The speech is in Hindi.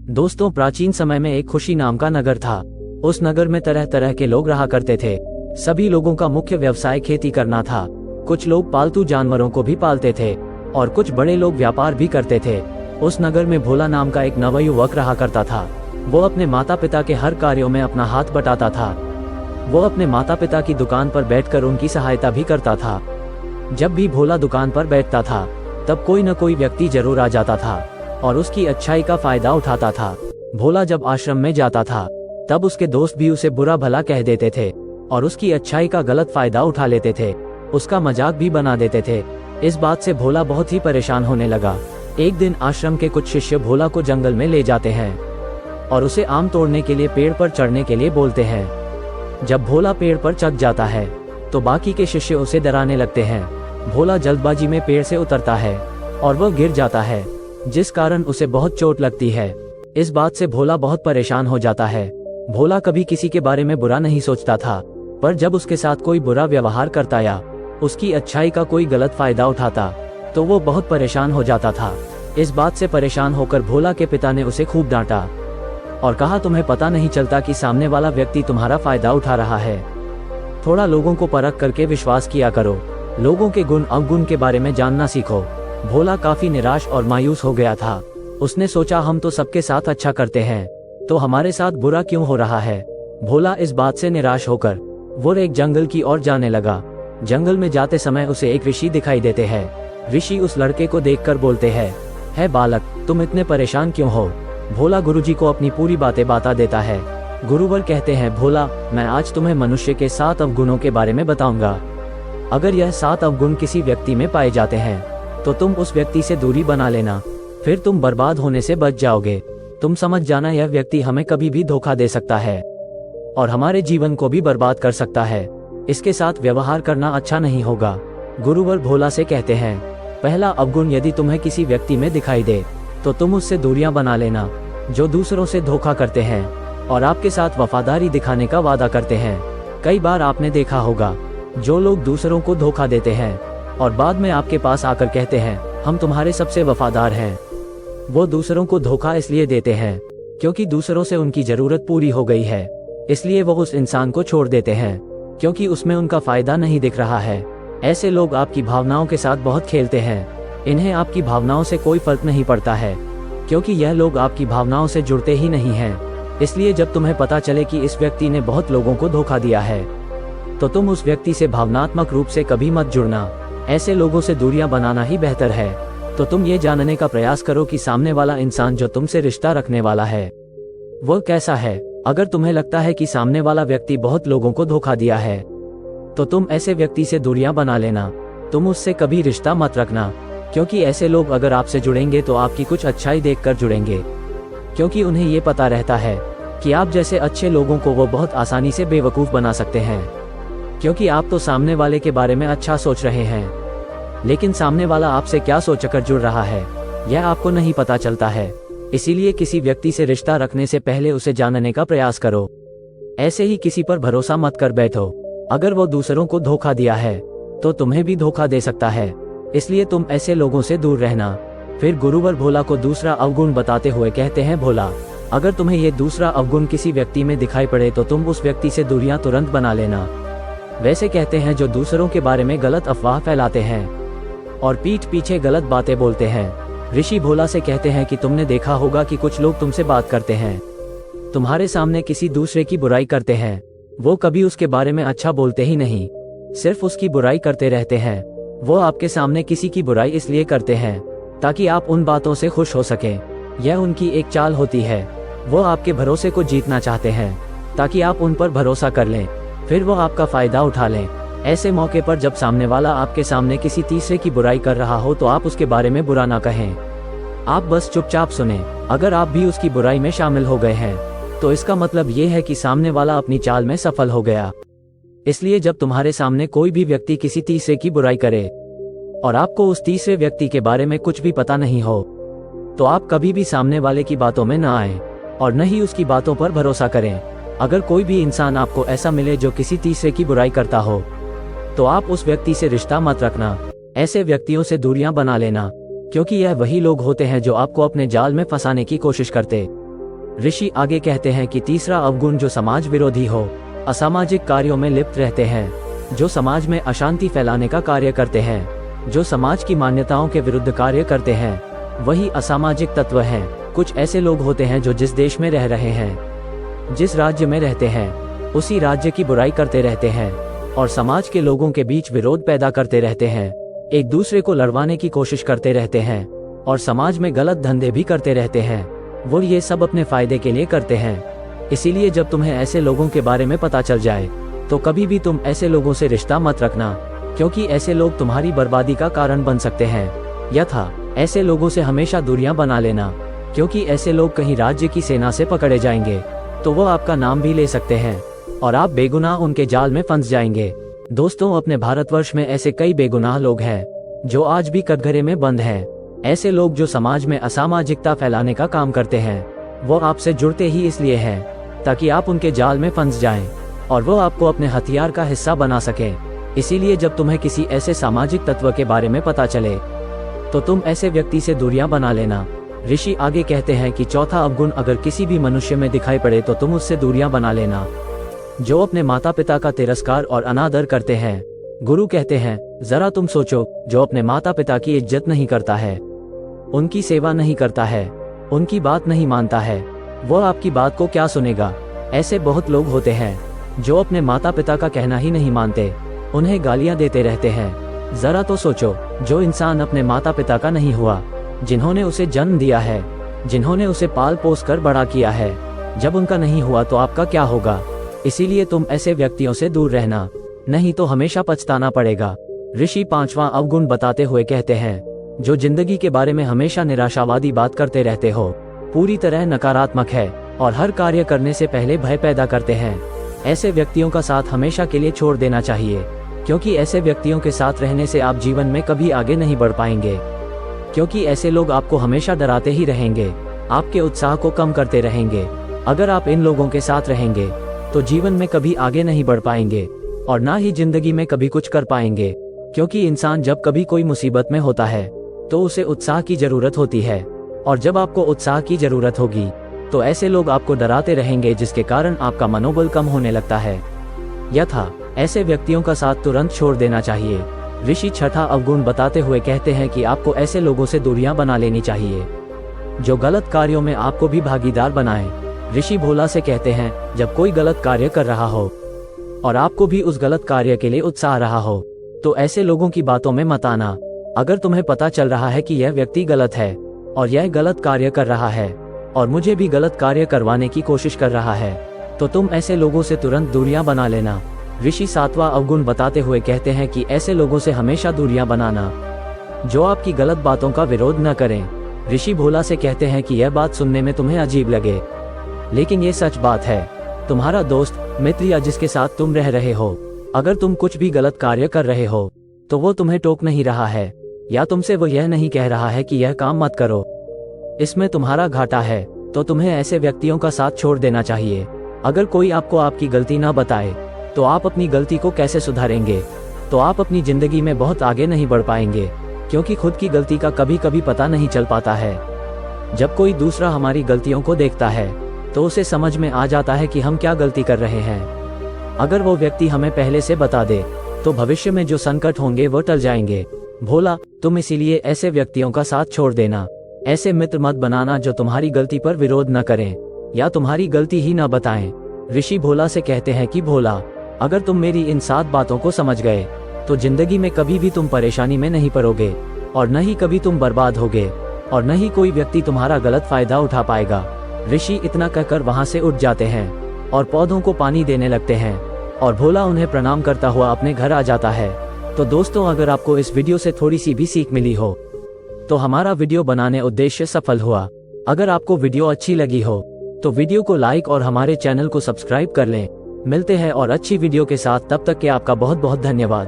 दोस्तों, प्राचीन समय में एक खुशी नाम का नगर था। उस नगर में तरह तरह के लोग रहा करते थे। सभी लोगों का मुख्य व्यवसाय खेती करना था। कुछ लोग पालतू जानवरों को भी पालते थे और कुछ बड़े लोग व्यापार भी करते थे। उस नगर में भोला नाम का एक नवयुवक रहा करता था। वो अपने माता पिता के हर कार्यों में अपना हाथ बटाता था। वो अपने माता पिता की दुकान पर बैठकर उनकी सहायता भी करता था। जब भी भोला दुकान पर बैठता था तब कोई न कोई व्यक्ति जरूर आ जाता था और उसकी अच्छाई का फायदा उठाता था। भोला जब आश्रम में जाता था तब उसके दोस्त भी उसे बुरा भला कह देते थे और उसकी अच्छाई का गलत फायदा उठा लेते थे। उसका मजाक भी बना देते थे। इस बात से भोला बहुत ही परेशान होने लगा। एक दिन आश्रम के कुछ शिष्य भोला को जंगल में ले जाते हैं और उसे आम तोड़ने के लिए पेड़ पर चढ़ने के लिए बोलते हैं। जब भोला पेड़ पर चढ़ जाता है तो बाकी के शिष्य उसे डराने लगते हैं। भोला जल्दबाजी में पेड़ से उतरता है और वह गिर जाता है, जिस कारण उसे बहुत चोट लगती है। इस बात से भोला बहुत परेशान हो जाता है। भोला कभी किसी के बारे में बुरा नहीं सोचता था, पर जब उसके साथ कोई बुरा व्यवहार करता या उसकी अच्छाई का कोई गलत फायदा उठाता तो वो बहुत परेशान हो जाता था। इस बात से परेशान होकर भोला के पिता ने उसे खूब डांटा और कहा, तुम्हें पता नहीं चलता कि सामने वाला व्यक्ति तुम्हारा फायदा उठा रहा है। थोड़ा लोगों को परख करके विश्वास किया करो। लोगों के गुण अवगुण के बारे में जानना सीखो। भोला काफी निराश और मायूस हो गया था। उसने सोचा, हम तो सबके साथ अच्छा करते हैं, तो हमारे साथ बुरा क्यों हो रहा है। भोला इस बात से निराश होकर वो एक जंगल की ओर जाने लगा। जंगल में जाते समय उसे एक ऋषि दिखाई देते हैं। ऋषि उस लड़के को देखकर बोलते हैं, है बालक, तुम इतने परेशान क्यों हो। भोला गुरुजी को अपनी पूरी बातें बता देता है। गुरुवर कहते हैं, भोला, मैं आज तुम्हें मनुष्य के 7 अवगुणों के बारे में बताऊंगा। अगर यह 7 अवगुण किसी व्यक्ति में पाए जाते हैं तो तुम उस व्यक्ति से दूरी बना लेना, फिर तुम बर्बाद होने से बच जाओगे। तुम समझ जाना, यह व्यक्ति हमें कभी भी धोखा दे सकता है और हमारे जीवन को भी बर्बाद कर सकता है। इसके साथ व्यवहार करना अच्छा नहीं होगा। गुरुवर भोला से कहते हैं, पहला अवगुण, यदि तुम्हें किसी व्यक्ति में दिखाई दे तो तुम उससे दूरियां बना लेना। जो दूसरों से धोखा करते हैं और आपके साथ वफादारी दिखाने का वादा करते हैं। कई बार आपने देखा होगा, जो लोग दूसरों को धोखा देते हैं और बाद में आपके पास आकर कहते हैं, हम तुम्हारे सबसे वफादार हैं, वो दूसरों को धोखा इसलिए देते हैं क्योंकि दूसरों से उनकी जरूरत पूरी हो गई है, इसलिए वो उस इंसान को छोड़ देते हैं क्योंकि उसमें उनका फायदा नहीं दिख रहा है। ऐसे लोग आपकी भावनाओं के साथ बहुत खेलते हैं। इन्हें आपकी भावनाओं से कोई फर्क नहीं पड़ता है क्योंकि यह लोग आपकी भावनाओं से जुड़ते ही नहीं हैं। इसलिए जब तुम्हें पता चले कि इस व्यक्ति ने बहुत लोगों को धोखा दिया है तो तुम उस व्यक्ति से भावनात्मक रूप से कभी मत जुड़ना। ऐसे लोगों से दूरियां बनाना ही बेहतर है। तो तुम ये जानने का प्रयास करो कि सामने वाला इंसान जो तुमसे रिश्ता रखने वाला है वो कैसा है। अगर तुम्हें लगता है कि सामने वाला व्यक्ति बहुत लोगों को धोखा दिया है तो तुम ऐसे व्यक्ति से दूरियां बना लेना। तुम उससे कभी रिश्ता मत रखना क्योंकि ऐसे लोग अगर आपसे जुड़ेंगे तो आपकी कुछ अच्छाई देखकर जुड़ेंगे, क्योंकि उन्हें ये पता रहता है कि आप जैसे अच्छे लोगों को वो बहुत आसानी से बेवकूफ बना सकते हैं, क्योंकि आप तो सामने वाले के बारे में अच्छा सोच रहे हैं, लेकिन सामने वाला आपसे क्या सोचकर जुड़ रहा है यह आपको नहीं पता चलता है। इसीलिए किसी व्यक्ति से रिश्ता रखने से पहले उसे जानने का प्रयास करो। ऐसे ही किसी पर भरोसा मत कर बैठो। अगर वो दूसरों को धोखा दिया है तो तुम्हें भी धोखा दे सकता है, इसलिए तुम ऐसे लोगों से दूर रहना। फिर गुरुवर भोला को दूसरा अवगुण बताते हुए कहते हैं, भोला, अगर तुम्हें ये दूसरा अवगुण किसी व्यक्ति में दिखाई पड़े तो तुम उस व्यक्ति से दूरियां तुरंत बना लेना। वैसे कहते हैं, जो दूसरों के बारे में गलत अफवाह फैलाते हैं और पीठ पीछे गलत बातें बोलते हैं। ऋषि भोला से कहते हैं कि तुमने देखा होगा कि कुछ लोग तुमसे बात करते हैं, तुम्हारे सामने किसी दूसरे की बुराई करते हैं। वो कभी उसके बारे में अच्छा बोलते ही नहीं, सिर्फ उसकी बुराई करते रहते हैं। वो आपके सामने किसी की बुराई इसलिए करते हैं ताकि आप उन बातों से खुश हो सकें। यह उनकी एक चाल होती है। वो आपके भरोसे को जीतना चाहते हैं ताकि आप उन पर भरोसा कर लें, फिर वो आपका फायदा उठा लें। ऐसे मौके पर जब सामने वाला आपके सामने किसी तीसरे की बुराई कर रहा हो तो आप उसके बारे में बुरा ना कहें, आप बस चुपचाप सुने। अगर आप भी उसकी बुराई में शामिल हो गए हैं तो इसका मतलब ये है कि सामने वाला अपनी चाल में सफल हो गया। इसलिए जब तुम्हारे सामने कोई भी व्यक्ति किसी तीसरे की बुराई करे और आपको उस तीसरे व्यक्ति के बारे में कुछ भी पता नहीं हो तो आप कभी भी सामने वाले की बातों में ना आए और न ही उसकी बातों पर भरोसा करें। अगर कोई भी इंसान आपको ऐसा मिले जो किसी तीसरे की बुराई करता हो तो आप उस व्यक्ति से रिश्ता मत रखना। ऐसे व्यक्तियों से दूरियां बना लेना, क्योंकि यह वही लोग होते हैं जो आपको अपने जाल में फंसाने की कोशिश करते ऋषि आगे कहते हैं कि तीसरा अवगुण जो समाज विरोधी हो, असामाजिक कार्यों में लिप्त रहते हैं, जो समाज में अशांति फैलाने का कार्य करते हैं, जो समाज की मान्यताओं के विरुद्ध कार्य करते हैं, वही असामाजिक तत्व हैं। कुछ ऐसे लोग होते हैं जो जिस देश में रह रहे हैं, जिस राज्य में रहते हैं, उसी राज्य की बुराई करते रहते हैं और समाज के लोगों के बीच विरोध पैदा करते रहते हैं, एक दूसरे को लड़वाने की कोशिश करते रहते हैं और समाज में गलत धंधे भी करते रहते हैं। वो ये सब अपने फायदे के लिए करते हैं। इसीलिए जब तुम्हें ऐसे लोगों के बारे में पता चल जाए तो कभी भी तुम ऐसे लोगों से रिश्ता मत रखना, क्योंकि ऐसे लोग तुम्हारी बर्बादी का कारण बन सकते हैं। यथा ऐसे लोगों से हमेशा दूरियां बना लेना, क्योंकि ऐसे लोग कहीं राज्य की सेना से पकड़े जाएंगे तो वो आपका नाम भी ले सकते हैं और आप बेगुनाह उनके जाल में फंस जाएंगे। दोस्तों, अपने भारतवर्ष में ऐसे कई बेगुनाह लोग हैं जो आज भी कटघरे में बंद हैं। ऐसे लोग जो समाज में असामाजिकता फैलाने का काम करते हैं, वो आपसे जुड़ते ही इसलिए हैं ताकि आप उनके जाल में फंस जाएं और वो आपको अपने हथियार का हिस्सा बना सकें। इसीलिए जब तुम्हें किसी ऐसे सामाजिक तत्व के बारे में पता चले तो तुम ऐसे व्यक्ति से दूरियां बना लेना। ऋषि आगे कहते हैं कि चौथा अवगुण अगर किसी भी मनुष्य में दिखाई पड़े तो तुम उससे दूरियां बना लेना। जो अपने माता पिता का तिरस्कार और अनादर करते हैं। गुरु कहते हैं, जरा तुम सोचो, जो अपने माता पिता की इज्जत नहीं करता है, उनकी सेवा नहीं करता है, उनकी बात नहीं मानता है, वो आपकी बात को क्या सुनेगा। ऐसे बहुत लोग होते हैं जो अपने माता पिता का कहना ही नहीं मानते, उन्हें गालियां देते रहते हैं। जरा तो सोचो, जो इंसान अपने माता पिता का नहीं हुआ, जिन्होंने उसे जन्म दिया है, जिन्होंने उसे पाल पोस कर बड़ा किया है, जब उनका नहीं हुआ तो आपका क्या होगा। इसीलिए तुम ऐसे व्यक्तियों से दूर रहना, नहीं तो हमेशा पछताना पड़ेगा। ऋषि पांचवा अवगुण बताते हुए कहते हैं, जो जिंदगी के बारे में हमेशा निराशावादी बात करते रहते हो, पूरी तरह नकारात्मक है और हर कार्य करने से पहले भय पैदा करते हैं, ऐसे व्यक्तियों का साथ हमेशा के लिए छोड़ देना चाहिए, क्योंकि ऐसे व्यक्तियों के साथ रहने से आप जीवन में कभी आगे नहीं बढ़ पाएंगे। क्योंकि ऐसे लोग आपको हमेशा डराते ही रहेंगे, आपके उत्साह को कम करते रहेंगे। अगर आप इन लोगों के साथ रहेंगे तो जीवन में कभी आगे नहीं बढ़ पाएंगे और ना ही जिंदगी में कभी कुछ कर पाएंगे, क्योंकि इंसान जब कभी कोई मुसीबत में होता है तो उसे उत्साह की जरूरत होती है, और जब आपको उत्साह की जरूरत होगी तो ऐसे लोग आपको डराते रहेंगे, जिसके कारण आपका मनोबल कम होने लगता है। यथा ऐसे व्यक्तियों का साथ तुरंत छोड़ देना चाहिए। ऋषि छठा अवगुण बताते हुए कहते हैं कि आपको ऐसे लोगों से दूरियां बना लेनी चाहिए जो गलत कार्यों में आपको भी भागीदार बनाएं। ऋषि भोला से कहते हैं, जब कोई गलत कार्य कर रहा हो और आपको भी उस गलत कार्य के लिए उत्साह रहा हो तो ऐसे लोगों की बातों में मत आना। अगर तुम्हें पता चल रहा है कि यह व्यक्ति गलत है और यह गलत कार्य कर रहा है और मुझे भी गलत कार्य करवाने की कोशिश कर रहा है, तो तुम ऐसे लोगों से तुरंत दूरियां बना लेना। ऋषि सातवां अवगुण बताते हुए कहते हैं कि ऐसे लोगों से हमेशा दूरियां बनाना जो आपकी गलत बातों का विरोध न करें। ऋषि भोला से कहते हैं कि यह बात सुनने में तुम्हें अजीब लगे, लेकिन ये सच बात है। तुम्हारा दोस्त, मित्र या जिसके साथ तुम रह रहे हो, अगर तुम कुछ भी गलत कार्य कर रहे हो तो वो तुम्हें टोक नहीं रहा है या तुमसे वो यह नहीं कह रहा है कि यह काम मत करो, इसमें तुम्हारा घाटा है, तो तुम्हें ऐसे व्यक्तियों का साथ छोड़ देना चाहिए। अगर कोई आपको आपकी गलती ना बताए तो आप अपनी गलती को कैसे सुधारेंगे, तो आप अपनी जिंदगी में बहुत आगे नहीं बढ़ पाएंगे, क्योंकि खुद की गलती का कभी कभी पता नहीं चल पाता है। जब कोई दूसरा हमारी गलतियों को देखता है तो उसे समझ में आ जाता है कि हम क्या गलती कर रहे हैं। अगर वो व्यक्ति हमें पहले से बता दे तो भविष्य में जो संकट होंगे वो टल जाएंगे। भोला, तुम इसीलिए ऐसे व्यक्तियों का साथ छोड़ देना, ऐसे मित्र मत बनाना जो तुम्हारी गलती पर विरोध न करें या तुम्हारी गलती ही न बताएं। ऋषि भोला से कहते हैं कि भोला, अगर तुम मेरी इन 7 बातों को समझ गए तो जिंदगी में कभी भी तुम परेशानी में नहीं पड़ोगे और न ही कभी तुम बर्बाद होगे और न ही कोई व्यक्ति तुम्हारा गलत फायदा उठा पाएगा। ऋषि इतना कहकर वहां से उठ जाते हैं और पौधों को पानी देने लगते हैं और भोला उन्हें प्रणाम करता हुआ अपने घर आ जाता है। तो दोस्तों, अगर आपको इस वीडियो से थोड़ी सी भी सीख मिली हो तो हमारा वीडियो बनाने उद्देश्य सफल हुआ। अगर आपको वीडियो अच्छी लगी हो तो वीडियो को लाइक और हमारे चैनल को सब्सक्राइब कर लें। मिलते हैं और अच्छी वीडियो के साथ, तब तक के आपका बहुत बहुत धन्यवाद।